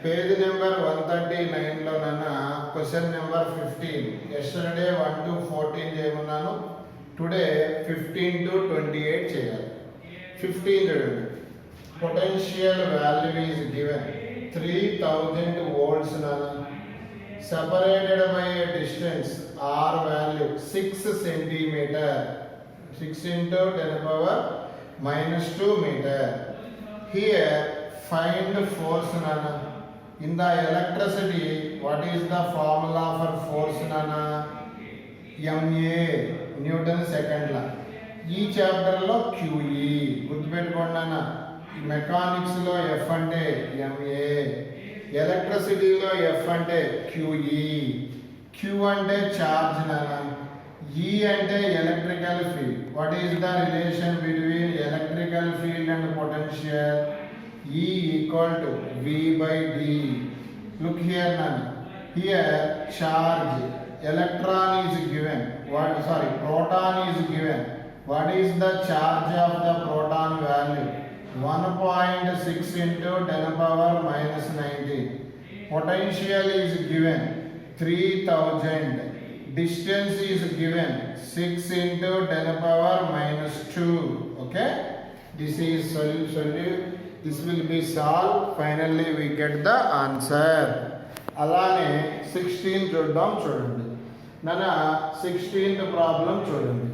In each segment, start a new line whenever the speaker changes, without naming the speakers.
Page number 139లో question number 15. Yesterday 1 to 14 చేయమన్నాను, today 15 to 28 చేయాలి. 15 చూడండి. Potential value is given 3000 volts separated by a distance r value 6 centimeter, 6 into 10 power minus 2 meter. Here find force nana. In the electricity, what is the formula for force nana? MA, Newton second law. ఈ chapter లో QE గుర్తుపెట్టుకోండి అన్న. Mechanics లో F అంటే MA, ఎలక్ట్రిసిటీలో F అంటే QE. Q అంటే charge నాన్న. E అంటే electrical field. What is the relation between electrical field and potential? E equal to V by D. Look here now. Here charge electron is given. Proton is given. What is the charge of the proton value? 1.6 into 10 power minus 19. Potential is given 3000. Distance is given 6 into 10 power minus 2. Okay? This is solution. This will be solved. Finally we get the answer. అలానే 16 చూడండి నాన్న. 16th problem చూడండి.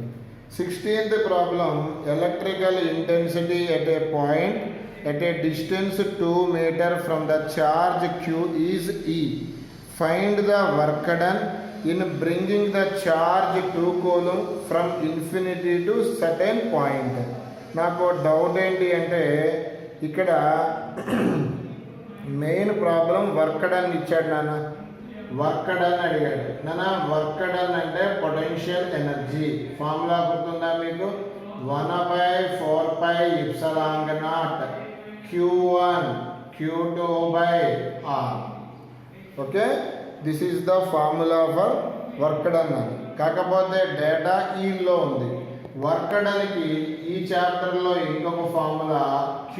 16th problem, electrical intensity at a point at a distance 2 meter from the charge Q is E. Find the work done in bringing the charge 2 coulomb from infinity to certain point. నాకు doubt ఏంటి అంటే ఇక్కడ main problem work done ఇచ్చాడు నాన్న. Work done అడిగాడు నాన్న. Work done అంటే potential energy. Formula గుర్తుందా మీకు? 1/4πε0 Q1 Q2 by R. Okay, this is the formula for work done. కాకపోతే డేటా ఈలో ఉంది. వర్క్ డన్కి ఈ చాప్టర్లో ఇంకొక formula Q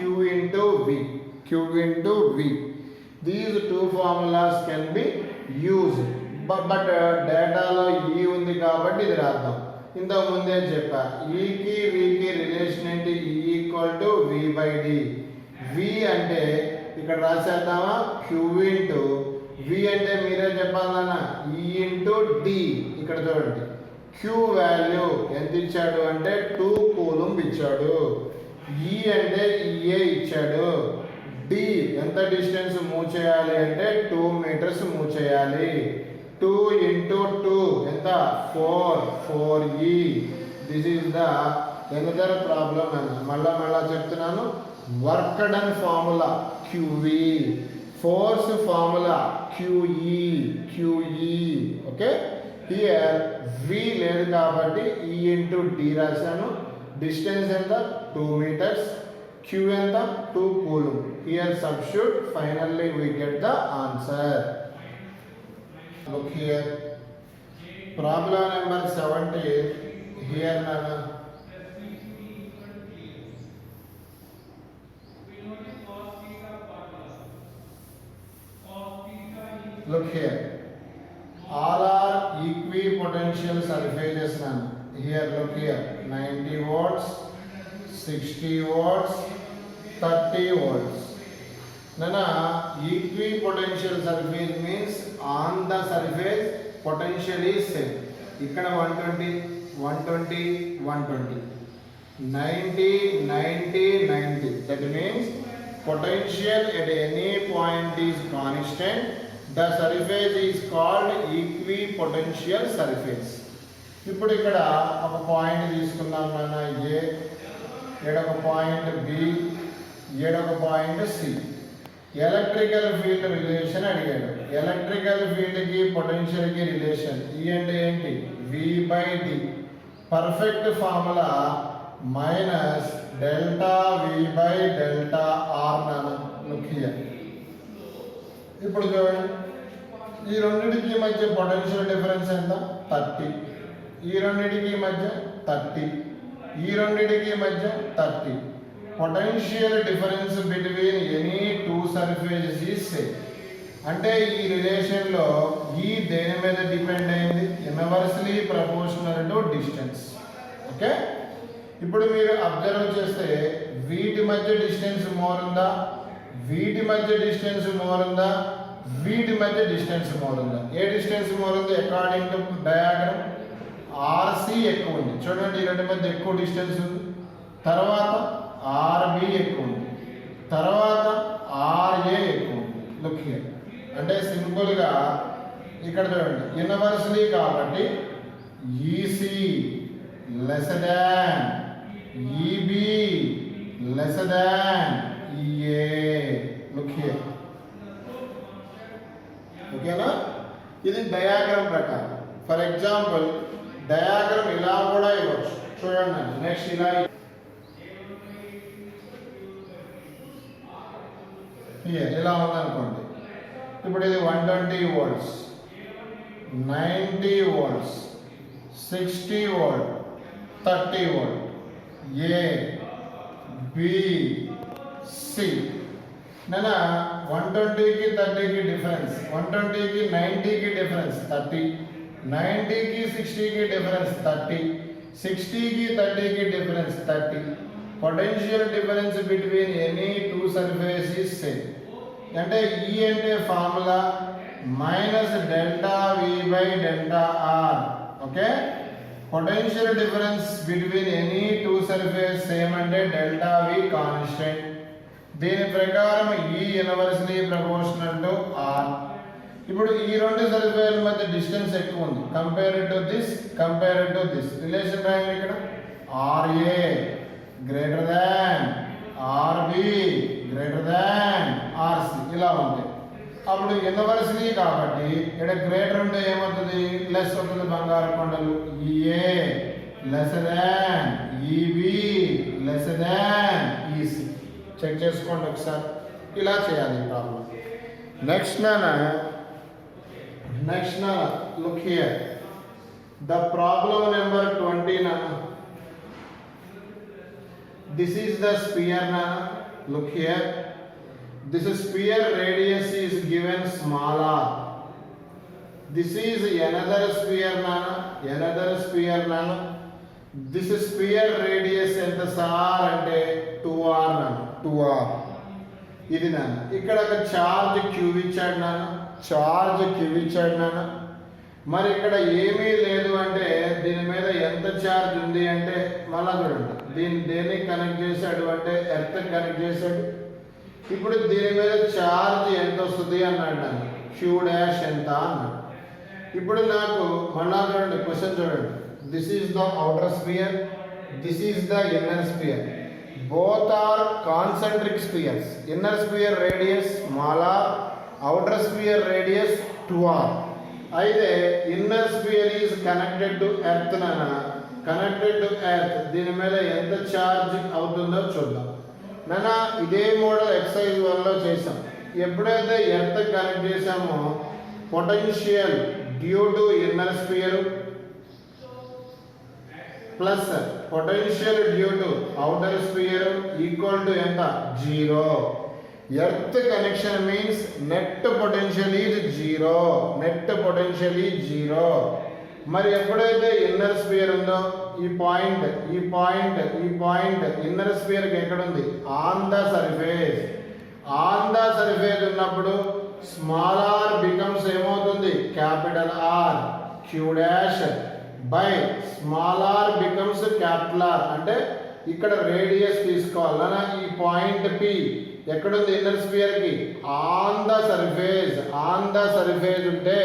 into V. These two formulas can be used. But డేటాలో E ఉంది కాబట్టి ఇది రాద్దాం. ఇంతకు ముందే చెప్పా, ఈకి వీకి రిలేషన్ ఏంటి? E equal to V by D. V అంటే ఇక్కడ రాసేద్దామా? Q into V అంటే మీరే చెప్పాలన్నా E into D. ఇక్కడ చూడండి, Q వాల్యూ ఎంత ఇచ్చాడు అంటే 2 కూలంబ్ ఇచ్చాడు. E అంటే EA ఇచ్చాడు. D ఎంత డిస్టెన్స్ మూవ్ చేయాలి అంటే 2 meters మూవ్ చేయాలి. 2 into 2 ఎంత? 4E. This is the another problem అన్న. మళ్ళా చెప్తున్నాను. Work done formula QV, force formula QE. Okay, here V లేదు కాబట్టి E into D రాశాను. డిస్టెన్స్ ఎంత? 2 meters. Q ఎంత? 2 coulomb. Here substitute. Finally we get the answer. Look here. Problem number 17. Here nana. Look here. All are equipotential surfaces nana. Here look here. 90 volts, 60 volts, 30 volts. Nana, equipotential surface means on the surface potential is same. Ikkada 120, 90, 90. That means potential at any point is constant. The surface is called equipotential surface. ఇప్పుడు ఇక్కడ ఒక point తీసుకుందాం నాన్న. A, ఏడొక point B, ఏడొక point C. Electrical field relation అడిగాడు. Electrical ఫీల్డ్కి పొటెన్షియల్కి రిలేషన్ E అంటే ఏంటి? V by D. Perfect formula minus delta V by delta R నాన్న. Look here. ఇప్పుడు చూడండి, ఈ రెండింటికి మధ్య పొటెన్షియల్ డిఫరెన్స్ ఎంత? 30. ఈ రెండింటికి మధ్య 30. ఈ రెండింటికి మధ్య 30. Potential difference between any two surfaces is same. అంటే ఈ రిలేషన్లో ఈ దేని మీద డిపెండ్ అయింది? Inversely proportional to distance. Okay, ఇప్పుడు మీరు అబ్జర్వ్ చేస్తే వీటి మధ్య డిస్టెన్స్ మోర్ ఉందా, వీటి మధ్య డిస్టెన్స్ మోర్ ఉందా, వీటి మధ్య డిస్టెన్స్ మోర్ ఉందా? ఏ డిస్టెన్స్ మోర్ ఉంది? అకార్డింగ్ టు డయాగ్రామ్ ఆర్సి ఎక్కువ ఉంది. చూడండి, ఈ రెండు మధ్య ఎక్కువ డిస్టెన్స్ ఉంది. తర్వాత ఆర్బి ఎక్కువ ఉంది, తర్వాత ఆర్ఏ ఎక్కువ ఉంది. లుక్ హియర్, అంటే సింపుల్గా ఇక్కడ చూడండి, యూనివర్సలీ కాబట్టి E C less than E B less than E A. Look here, ఓకేనా? ఇది డయాగ్రామ్ ప్రకారం. ఫర్ ఎగ్జాంపుల్ డయాగ్రామ్ ఇలా కూడా ఇవ్వచ్చు. చూడండి, నెక్స్ట్ ఇలా ఇలా ఉందనుకోండి. ఇప్పుడు ఇది 120 volts, 90 volts, 60 volt, 30 volt, A, B, C. నైనా 120కి 30కి డిఫరెన్స్, 120కి 90కి డిఫరెన్స్ 30, 90కి 60కి డిఫరెన్స్ 30, 60కి 30కి difference 30. Potential difference between any two surface is same. అంటే ఈ అంటే formula minus delta V by delta R. Okay, potential difference between any two surface same అంటే డెల్టా వి కాన్స్టెంట్. దీని ప్రకారం ఈ యూనివర్సలీ ప్రపోర్షనల్ టు ఆర్. ఇప్పుడు ఈ రెండు సర్ఫేస్ల మధ్య డిస్టెన్స్ ఎక్కువ ఉంది. Compare to this, compare to this. Relation రాయండి ఇక్కడ. RA greater than RB greater than RC ఇలా ఉంది. అప్పుడు యూనివర్సలీ కాబట్టి ఇక్కడ గ్రేటర్ ఉంటే ఏమవుతుంది? లెస్ అవుతుంది. బంగారు కొండలు E A less than E B less than E C. Check చేసుకోండి ఒకసారి. ఇలా చేయాలి ప్రాబ్లం. నెక్స్ట్ నా look here, the problem number 20 నా. This is the sphere na. Look here, this sphere radius is given small r. This is another sphere na, another sphere na. This sphere radius ఎంత sir అంటే 2r na, 2r. ఇది నా ఇక్కడ ఒక charge queue ఇచ్చాడు నాన్న, charge queue ఇచ్చాడు నాన్న. మరి ఇక్కడ ఏమీ లేదు అంటే దీని మీద ఎంత ఛార్జ్ ఉంది అంటే మళ్ళా చూడండి, దేనికి కనెక్ట్ చేశాడు అంటే ఎర్త్ కనెక్ట్ చేశాడు. ఇప్పుడు దీని మీద ఛార్జ్ ఎంత వస్తుంది అన్నాడు నన్ను, క్యూ డాష్ ఎంత అన్నాడు. ఇప్పుడు నాకు మళ్ళా చూడండి, క్వశ్చన్ చూడండి. This is the outer sphere, this is the inner sphere. Both are concentric spheres. Inner sphere radius small r, outer sphere radius 2r. అయితే inner sphere is connected to earth నానా, connected to earth. దీని మీద ఎంత charge అవుతుందో చూద్దాం నానా. ఇదే model exercise 1లో చేసాం. ఎప్పుడైతే ఎర్త్ కనెక్ట్ చేసామో potential due to inner sphere plus potential due to outer sphere equal to ఎంత? 0. Earth connection means net potential is 0, net potential is 0. మరి ఎప్పుడైతే ఇన్నర్ స్పియర్ ఉందో ఈ పాయింట్ ఇన్నర్ స్పియర్కి ఎక్కడుంది? On the surface. On the surface ఉన్నప్పుడు small R becomes ఏమవుతుంది? Capital R. Q dash by small R becomes capital R. అంటే ఇక్కడ రేడియస్ తీసుకోవాలన్నా ఈ పాయింట్ పి ఎక్కడుంది? ఇన్నర్ స్పియర్ కి on the surface. On the surface ఉంటే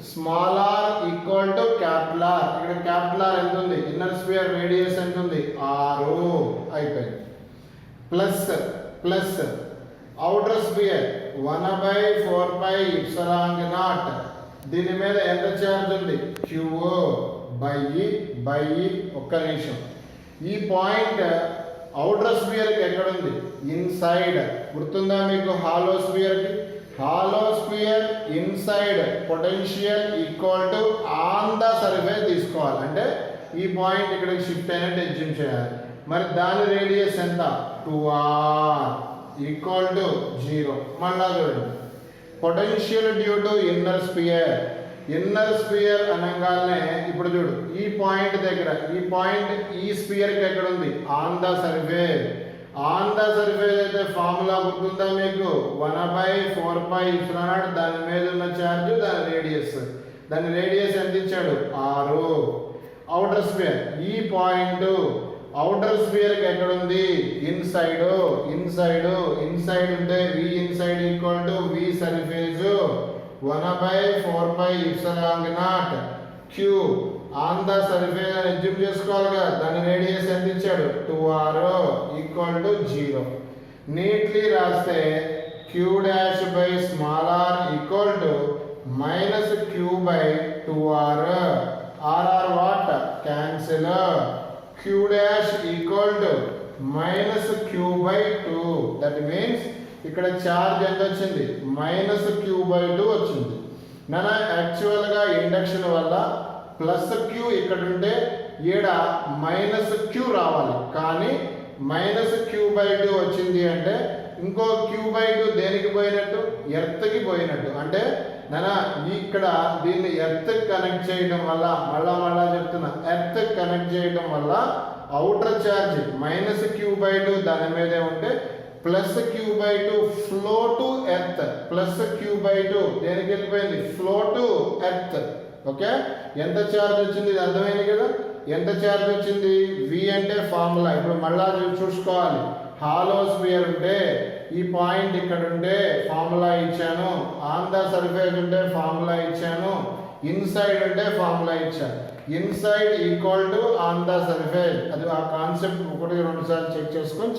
small R equal to capital R. ఇక్కడ క్యాపిటల్ ఆర్ ఎంత ఉంది? ఇన్నర్ స్పియర్ రేడియస్ ఎంత ఉంది? 6 అయిపోయింది. Plus outer sphere 1/4πε0. దీని మీద ఎంత ఛార్జ్ ఉంది? క్యూ బై ఒక్క నిమిషం. ఈ పాయింట్ అవుటర్ స్పియర్ కి ఎక్కడుంది? ఇన్సైడ్. గుర్తుందా మీకు హాలో స్పియర్ కి? Hollow sphere inside potential equal to on the surface తీసుకోవాలి. అంటే ఈ పాయింట్ ఇక్కడికి షిఫ్ట్ అయినట్టు ఎగ్జిమ్ చేయాలి. మరి దాని రేడియస్ ఎంత? 2r equal to 0. మళ్ళా చూడండి, potential due to inner sphere. Inner sphere అనగానే ఇప్పుడు చూడు, ఈ పాయింట్ దగ్గర ఈ పాయింట్ ఈ స్పియర్కి ఎక్కడ ఉంది? On the surface. On the surface అయితే ఫార్ములా గుర్తుందా మీకు? 1/4πε0 దాని మీద ఉన్న ఛార్జ్, దాని రేడియస్. దాని రేడియస్ ఎంత ఇచ్చాడు? 6. అవుటర్ స్పియర్, ఈ పాయింట్ అవుటర్ స్పియర్ కి ఎక్కడ ఉంది? ఇన్సైడ్. ఇన్సైడ్ ఉంటే V inside equal to V surface 1/4πε0 Q on the surface అని అజ్యూమ్ చేసుకోవాలి కదా. దాని రేడియస్ ఎంత ఇచ్చాడు? 2r equal to 0. నీట్లీ రాస్తే q dash by small r equal to minus q by 2r. r what? Cancel. q dash equal to minus q by 2. That means ఇక్కడ charge ఎంత వచ్చింది? మైనస్ q by 2 వచ్చింది. నాన్న యాక్చువల్గా induction వల్ల plus q ఇక్కడ ఉంటే ఈడ మైనస్ q రావాలి, కానీ మైనస్ q by 2 వచ్చింది అంటే ఇంకో q by 2 దేనికి పోయినట్టు? ఎర్త్కి పోయినట్టు. అంటే నాన్న ఇక్కడ దీన్ని ఎర్త్ కనెక్ట్ చేయడం వల్ల, మళ్ళా చెప్తున్నా, ఎర్త్ కనెక్ట్ చేయడం వల్ల outer charge minus q by 2 దాని మీదే ఉంటే plus q by 2 flow to earth. Plus q by 2 దేనికి వెళ్ళిపోయింది? Flow to earth. ఓకే, ఎంత ఛార్జ్ వచ్చింది? ఇది అర్థమైంది కదా. ఎంత ఛార్జ్ వచ్చింది? v అంటే ఫార్ములా. ఇప్పుడు మళ్ళా చూసుకోవాలి. హాలో స్పియర్ ఉంటే ఈ పాయింట్ ఇక్కడ ఉంటే ఫార్ములా ఇచ్చాను, ఆన్ ద సర్ఫేస్ ఉంటే ఫార్ములా ఇచ్చాను, ఇన్సైడ్ ఉంటే ఫార్ములా ఇచ్చాను. Inside equal to on the surface. అది ఆ కాన్సెప్ట్ 1-2 సార్లు చెక్ చేసుకొని